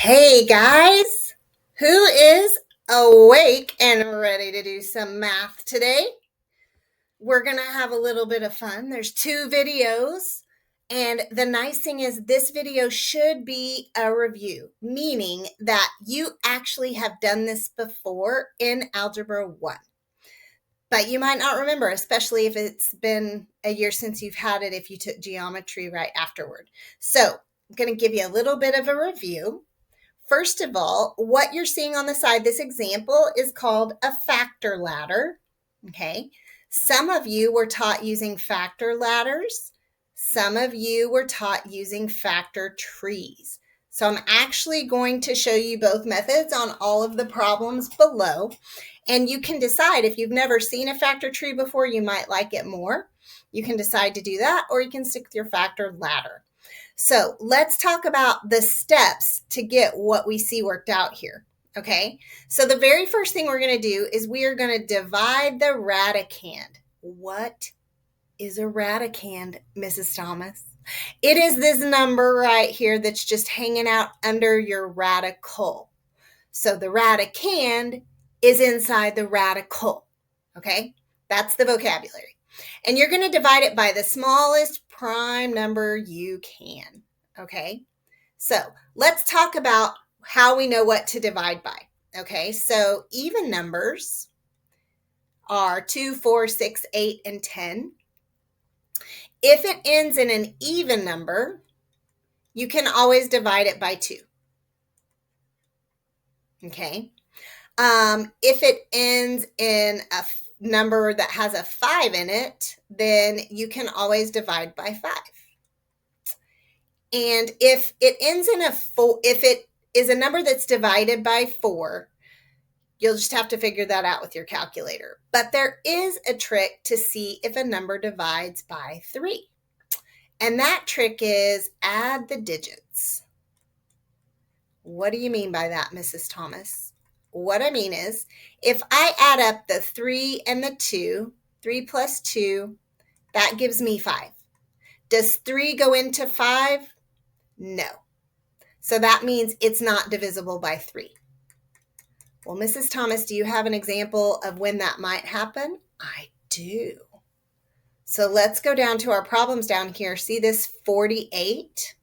Hey guys, who is awake and ready to do some math today? We're going to have a little bit of fun. There's two videos, and the nice thing is this video should be a review, meaning that you actually have done this before in Algebra 1. But you might not remember, especially if it's been a year since you've had it, if you took geometry right afterward. So I'm going to give you a little bit of a review. First of all, what you're seeing on the side, this example is called a factor ladder. Okay. Some of you were taught using factor ladders. Some of you were taught using factor trees. So I'm actually going to show you both methods on all of the problems below. And you can decide if you've never seen a factor tree before, you might like it more. You can decide to do that, or you can stick with your factor ladder. So let's talk about the steps to get what we see worked out here. Okay, so the very first thing we're going to do is we are going to divide the radicand. What is a radicand, Mrs. Thomas? It is this number right here that's just hanging out under your radical. So the radicand is inside the radical. Okay, that's the vocabulary. And you're going to divide it by the smallest prime number you can. Okay, so let's talk about how we know what to divide by. Okay, so even numbers are 2, 4, 6, 8, and 10. If it ends in an even number, you can always divide it by 2. Okay, if it ends in a number that has a 5 in it, then you can always divide by 5. And if it ends in a 4, if it is a number that's divided by 4, you'll just have to figure that out with your calculator. But there is a trick to see if a number divides by 3. And that trick is add the digits. What do you mean by that, Mrs. Thomas? What I mean is, if I add up the 3 and the 2, 3 plus 2, that gives me 5. Does 3 go into 5? No. So that means it's not divisible by 3. Well, Mrs. Thomas, do you have an example of when that might happen? I do. So let's go down to our problems down here. See this 48?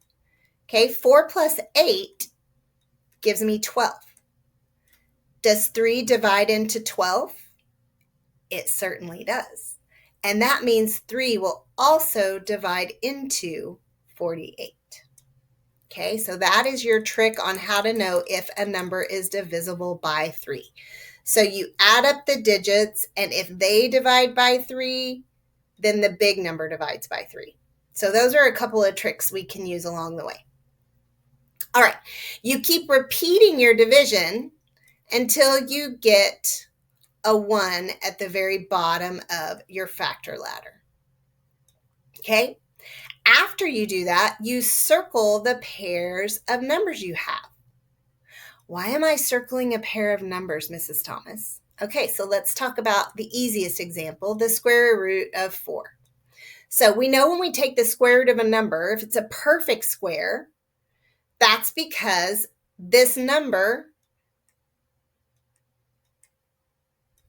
Okay, 4 plus 8 gives me 12. Does 3 divide into 12? It certainly does. And that means 3 will also divide into 48. Okay, so that is your trick on how to know if a number is divisible by 3. So you add up the digits, and if they divide by 3, then the big number divides by 3. So those are a couple of tricks we can use along the way. All right, you keep repeating your division until you get a 1 at the very bottom of your factor ladder. Okay? After you do that, you circle the pairs of numbers you have. Why am I circling a pair of numbers, Mrs. Thomas? Okay, so let's talk about the easiest example, the square root of 4. So we know when we take the square root of a number, if it's a perfect square, that's because this number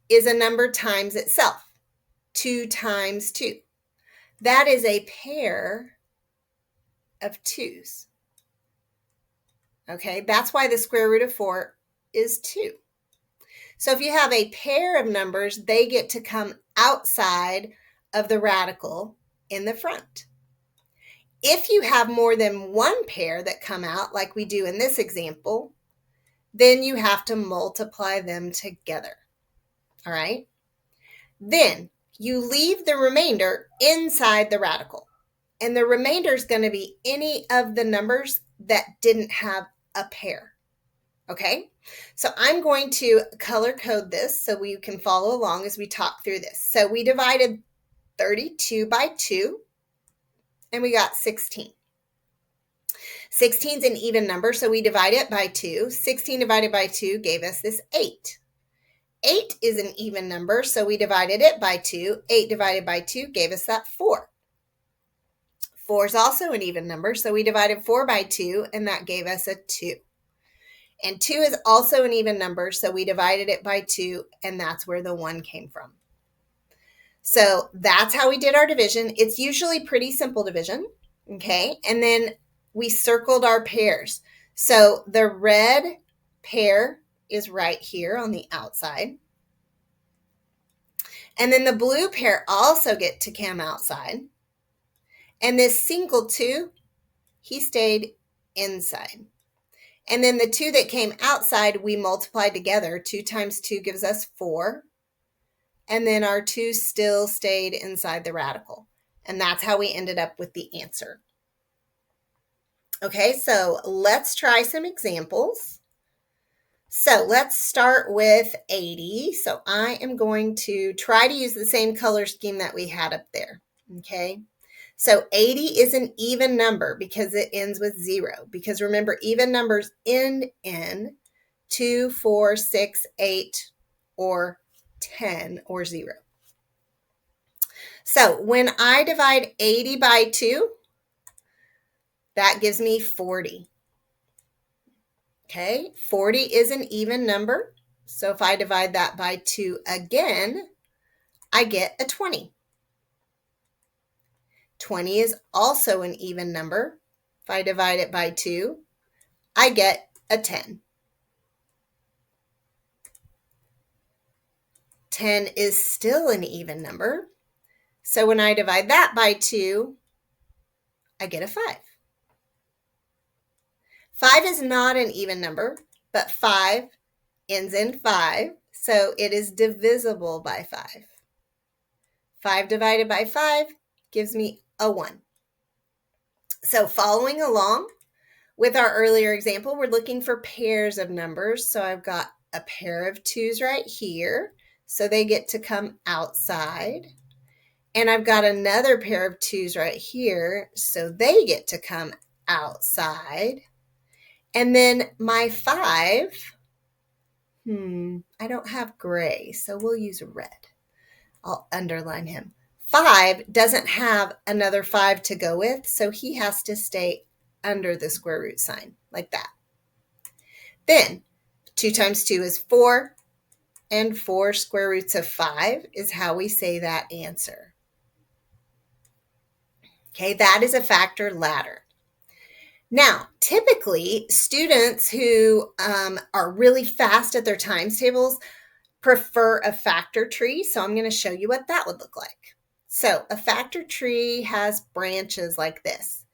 is a number times itself, 2 times 2. That is a pair of 2's. Okay, that's why the square root of 4 is 2. So if you have a pair of numbers, they get to come outside of the radical in the front. If you have more than one pair that come out, like we do in this example, then you have to multiply them together. All right? Then you leave the remainder inside the radical. And the remainder is going to be any of the numbers that didn't have a pair. Okay? So I'm going to color code this so you can follow along as we talk through this. So we divided 32 by 2, and we got 16. 16 is an even number, so we divide it by 2. 16 divided by 2 gave us this 8. 8 is an even number, so we divided it by 2. 8 divided by 2 gave us that 4. 4 is also an even number, so we divided 4 by 2, and that gave us a 2. And 2 is also an even number, so we divided it by 2, and that's where the 1 came from. So that's how we did our division. It's usually pretty simple division, okay? And then we circled our pairs. So the red pair is right here on the outside. And then the blue pair also get to come outside. And this single 2, he stayed inside. And then the 2 that came outside, we multiplied together. 2 times 2 gives us 4. And then our 2 still stayed inside the radical. And that's how we ended up with the answer. Okay, so let's try some examples. So let's start with 80. So I am going to try to use the same color scheme that we had up there. Okay, so 80 is an even number because it ends with 0. Because remember, even numbers end in 2, 4, 6, 8, or 10, or 0. So when I divide 80 by 2, that gives me 40. Okay, 40 is an even number. So if I divide that by 2 again, I get a 20. 20 is also an even number. If I divide it by 2, I get a 10. 10 is still an even number. So when I divide that by 2, I get a 5. 5 is not an even number, but 5 ends in 5, so it is divisible by 5. 5 divided by 5 gives me a 1. So following along with our earlier example, we're looking for pairs of numbers. So I've got a pair of 2's right here, so they get to come outside. And I've got another pair of 2's right here, so they get to come outside. And then my 5, I don't have gray, so we'll use red. I'll underline him. 5 doesn't have another 5 to go with, so he has to stay under the square root sign, like that. Then 2 times 2 is 4, and 4 square roots of 5 is how we say that answer. Okay, that is a factor ladder. Now, typically, students who are really fast at their times tables prefer a factor tree. So I'm going to show you what that would look like. So a factor tree has branches like this.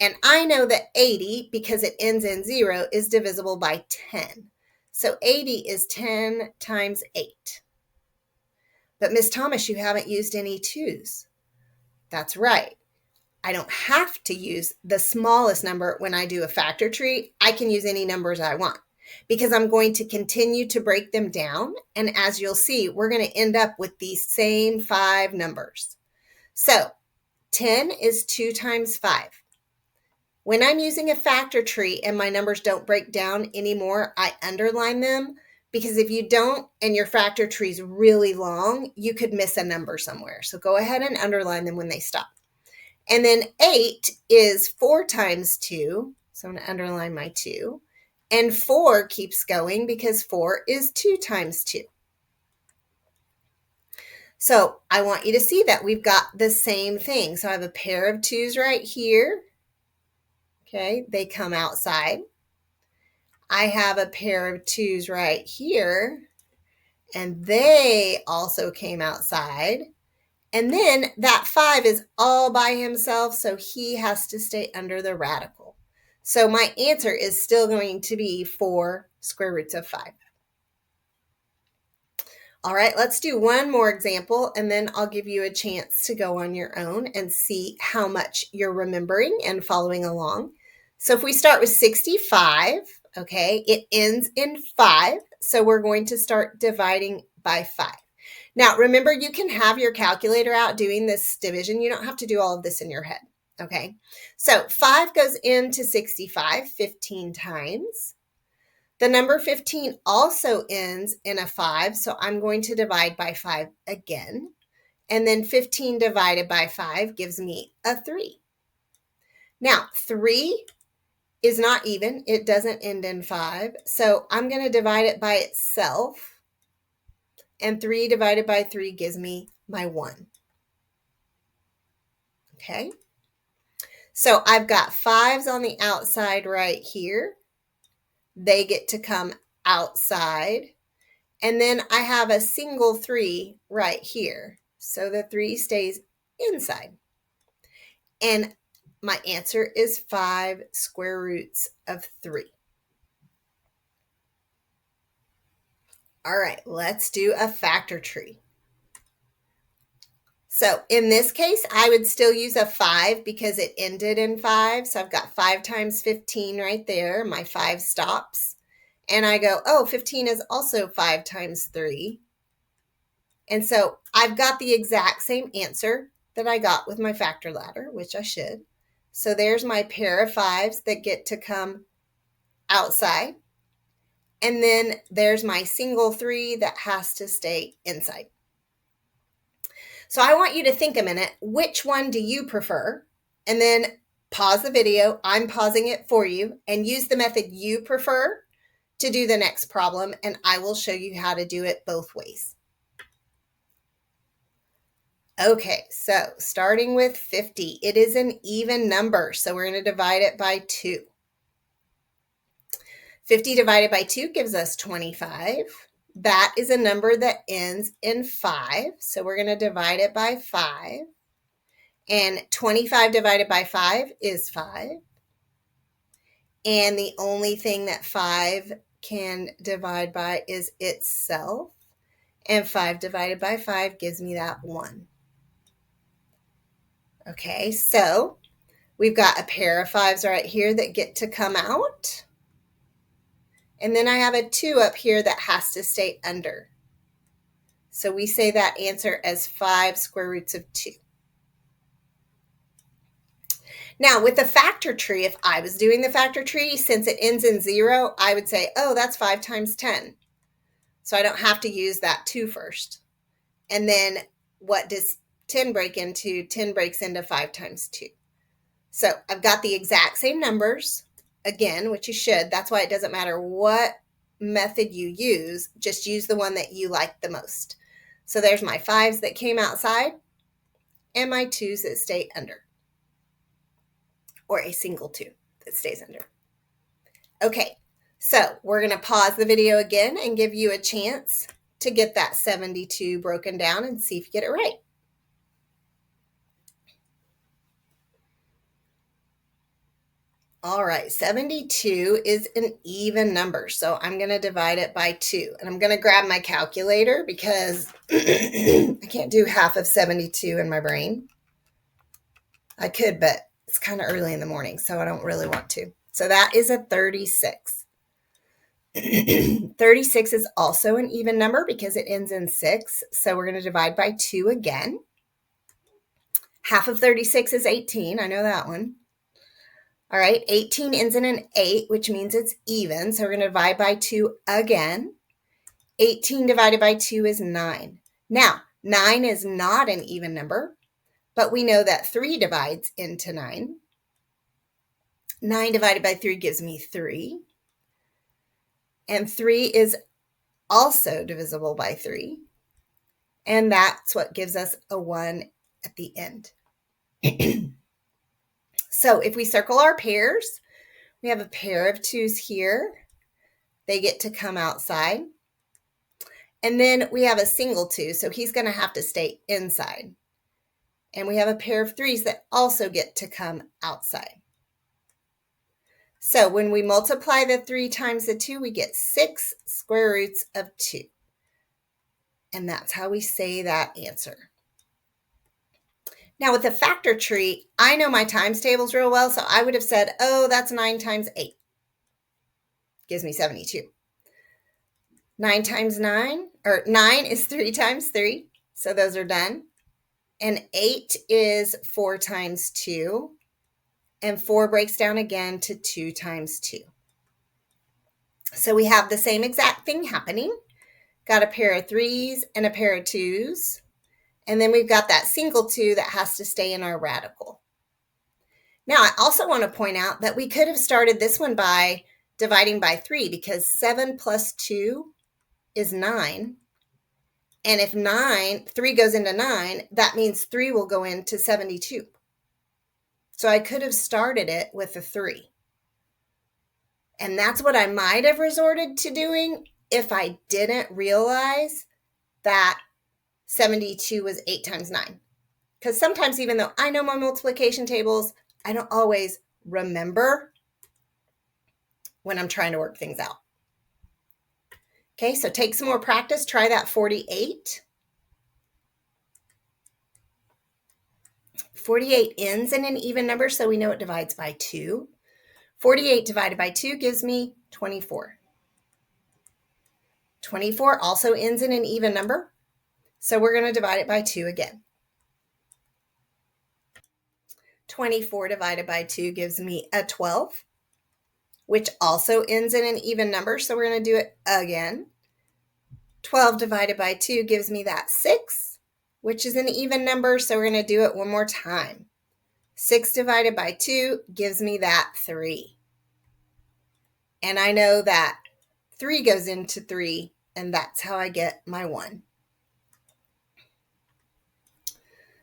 And I know that 80, because it ends in 0, is divisible by 10. So 80 is 10 times 8. But Miss Thomas, you haven't used any 2's. That's right. I don't have to use the smallest number when I do a factor tree. I can use any numbers I want because I'm going to continue to break them down. And as you'll see, we're going to end up with these same 5 numbers. So 10 is 2 times 5. When I'm using a factor tree and my numbers don't break down anymore, I underline them because if you don't and your factor tree is really long, you could miss a number somewhere. So go ahead and underline them when they stop. And then 8 is 4 times 2. So I'm going to underline my 2. And 4 keeps going because 4 is 2 times 2. So I want you to see that we've got the same thing. So I have a pair of 2's right here. Okay, they come outside. I have a pair of 2's right here. And they also came outside. And then that 5 is all by himself, so he has to stay under the radical. So my answer is still going to be 4 square roots of 5. All right, let's do one more example, and then I'll give you a chance to go on your own and see how much you're remembering and following along. So if we start with 65, okay, it ends in 5, so we're going to start dividing by 5. Now, remember, you can have your calculator out doing this division. You don't have to do all of this in your head, okay? So 5 goes into 65 15 times. The number 15 also ends in a 5, so I'm going to divide by 5 again. And then 15 divided by 5 gives me a 3. Now, 3 is not even. It doesn't end in 5. So I'm going to divide it by itself. And 3 divided by 3 gives me my 1. Okay. So I've got 5s on the outside right here. They get to come outside. And then I have a single 3 right here. So the 3 stays inside. And my answer is 5 square roots of 3. All right, let's do a factor tree. So in this case, I would still use a 5 because it ended in 5. So I've got 5 times 15 right there. My 5 stops. And I go, oh, 15 is also 5 times 3. And so I've got the exact same answer that I got with my factor ladder, which I should. So there's my pair of 5s that get to come outside. And then there's my single 3 that has to stay inside. So I want you to think a minute, which one do you prefer? And then pause the video. I'm pausing it for you, and use the method you prefer to do the next problem, and I will show you how to do it both ways. Okay, so starting with 50, it is an even number, so we're going to divide it by 2. 50 divided by 2 gives us 25. That is a number that ends in 5, so we're going to divide it by 5. And 25 divided by 5 is 5. And the only thing that 5 can divide by is itself. And 5 divided by 5 gives me that 1. Okay, so we've got a pair of 5s right here that get to come out. And then I have a 2 up here that has to stay under. So we say that answer as 5 square roots of 2. Now, with the factor tree, if I was doing the factor tree, since it ends in 0, I would say, oh, that's 5 times 10. So I don't have to use that 2 first. And then what does 10 break into? 10 breaks into 5 times 2. So I've got the exact same numbers, again, which you should. That's why it doesn't matter what method you use. Just use the one that you like the most. So there's my 5s that came outside and my 2s that stay under. Or a single 2 that stays under. Okay, so we're going to pause the video again and give you a chance to get that 72 broken down and see if you get it right. All right, 72 is an even number, so I'm going to divide it by 2. And I'm going to grab my calculator because I can't do half of 72 in my brain. I could, but it's kind of early in the morning, so I don't really want to. So that is a 36. 36 is also an even number because it ends in 6. So we're going to divide by 2 again. Half of 36 is 18. I know that one. All right, 18 ends in an 8, which means it's even. So we're going to divide by 2 again. 18 divided by 2 is 9. Now, 9 is not an even number, but we know that 3 divides into 9. 9 divided by 3 gives me 3. And 3 is also divisible by 3. And that's what gives us a 1 at the end. So if we circle our pairs, we have a pair of 2s here. They get to come outside. And then we have a single 2, so he's going to have to stay inside. And we have a pair of 3s that also get to come outside. So when we multiply the 3 times the 2, we get 6 square roots of 2. And that's how we say that answer. Now with the factor tree, I know my times tables real well, so I would have said, oh, that's 9 times 8. Gives me 72. 9 times 9, or 9 is 3 times 3, so those are done. And 8 is 4 times 2, and 4 breaks down again to 2 times 2. So we have the same exact thing happening. Got a pair of 3s and a pair of 2s. And then we've got that single 2 that has to stay in our radical. Now, I also want to point out that we could have started this one by dividing by 3 because 7 plus 2 is 9. And if 3 goes into 9, that means 3 will go into 72. So I could have started it with a 3. And that's what I might have resorted to doing if I didn't realize that 72 was 8 times 9. Because sometimes, even though I know my multiplication tables, I don't always remember when I'm trying to work things out. Okay, so take some more practice. Try that 48. 48 ends in an even number, so we know it divides by 2. 48 divided by 2 gives me 24. 24 also ends in an even number, so we're going to divide it by 2 again. 24 divided by 2 gives me a 12, which also ends in an even number, so we're going to do it again. 12 divided by 2 gives me that 6, which is an even number, so we're going to do it one more time. 6 divided by 2 gives me that 3. And I know that 3 goes into 3, and that's how I get my 1.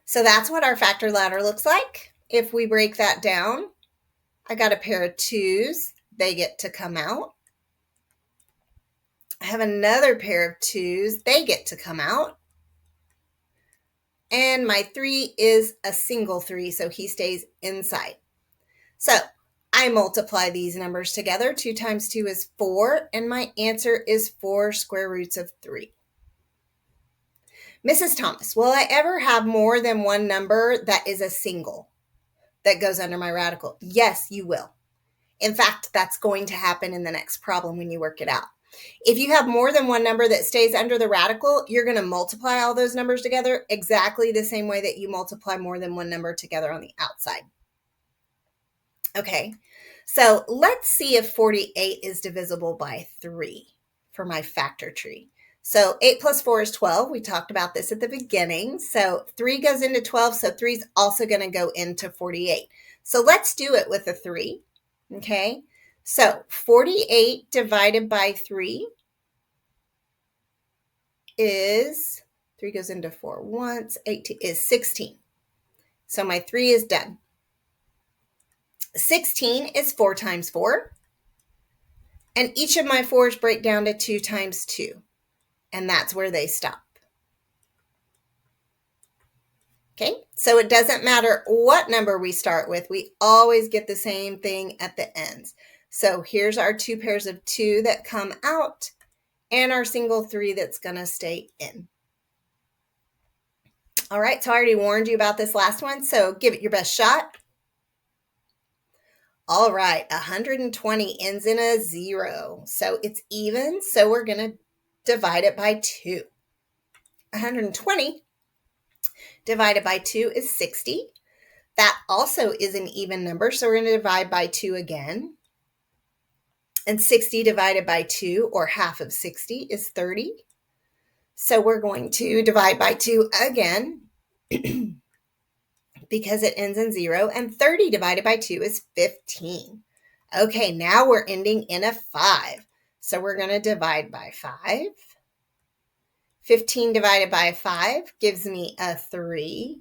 So that's what our factor ladder looks like. If we break that down, I got a pair of 2s. They get to come out. I have another pair of 2s. They get to come out. And my 3 is a single 3, so he stays inside. So I multiply these numbers together. 2 times 2 is 4, and my answer is 4 square roots of 3. Mrs. Thomas, will I ever have more than one number that is a single that goes under my radical? Yes, you will. In fact, that's going to happen in the next problem when you work it out. If you have more than one number that stays under the radical, you're going to multiply all those numbers together exactly the same way that you multiply more than one number together on the outside. Okay, so let's see if 48 is divisible by 3 for my factor tree. So 8 plus 4 is 12. We talked about this at the beginning. So 3 goes into 12, so 3 is also going to go into 48. So let's do it with a 3. Okay, so 48 divided by 3 is, 3 goes into 4 once, 18 is 16. So my 3 is done. 16 is 4 times 4. And each of my 4s break down to 2 times 2. And that's where they stop. Okay, so it doesn't matter what number we start with. We always get the same thing at the ends. So here's our 2 pairs of 2 that come out and our single 3 that's going to stay in. All right, so I already warned you about this last one, so give it your best shot. All right, 120 ends in a 0, so it's even, so we're going to divide it by 2. 120 divided by 2 is 60. That also is an even number, so we're going to divide by 2 again. And 60 divided by 2, or half of 60, is 30. So we're going to divide by 2 again because it ends in 0. And 30 divided by 2 is 15. Okay, now we're ending in a 5. So we're going to divide by 5. 15 divided by 5 gives me a 3.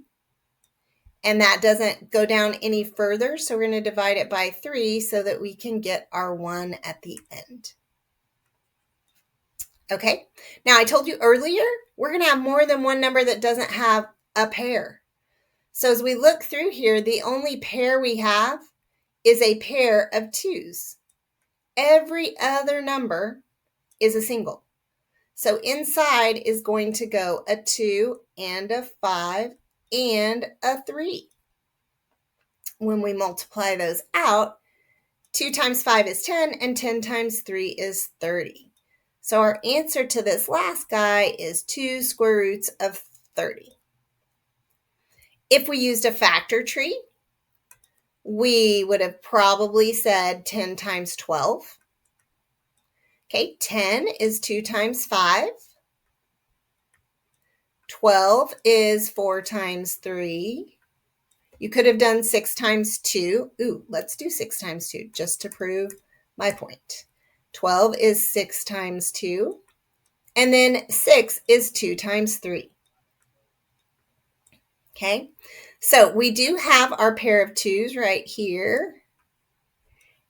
And that doesn't go down any further, so we're going to divide it by 3 so that we can get our 1 at the end. Okay, now I told you earlier, we're going to have more than one number that doesn't have a pair. So as we look through here, the only pair we have is a pair of 2s. Every other number is a single. So inside is going to go a 2 and a 5 and a 3. When we multiply those out, 2 times 5 is 10, and 10 times 3 is 30. So our answer to this last guy is 2 square roots of 30. If we used a factor tree, we would have probably said 10 times 12. Okay, 10 is 2 times 5. 12 is 4 times 3. You could have done 6 times 2. Ooh, let's do 6 times 2 just to prove my point. 12 is 6 times 2. And then 6 is 2 times 3. Okay, so we do have our pair of 2's right here.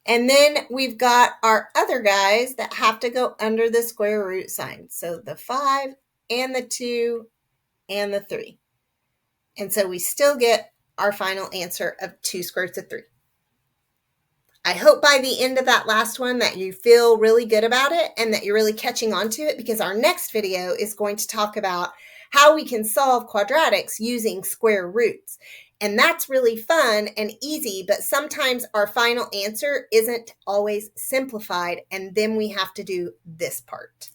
And then we've got our other guys that have to go under the square root sign. So the 5 and the 2 and the 3. And so we still get our final answer of 2 square roots of 3. I hope by the end of that last one that you feel really good about it and that you're really catching on to it, because our next video is going to talk about how we can solve quadratics using square roots. And that's really fun and easy, but sometimes our final answer isn't always simplified, and then we have to do this part.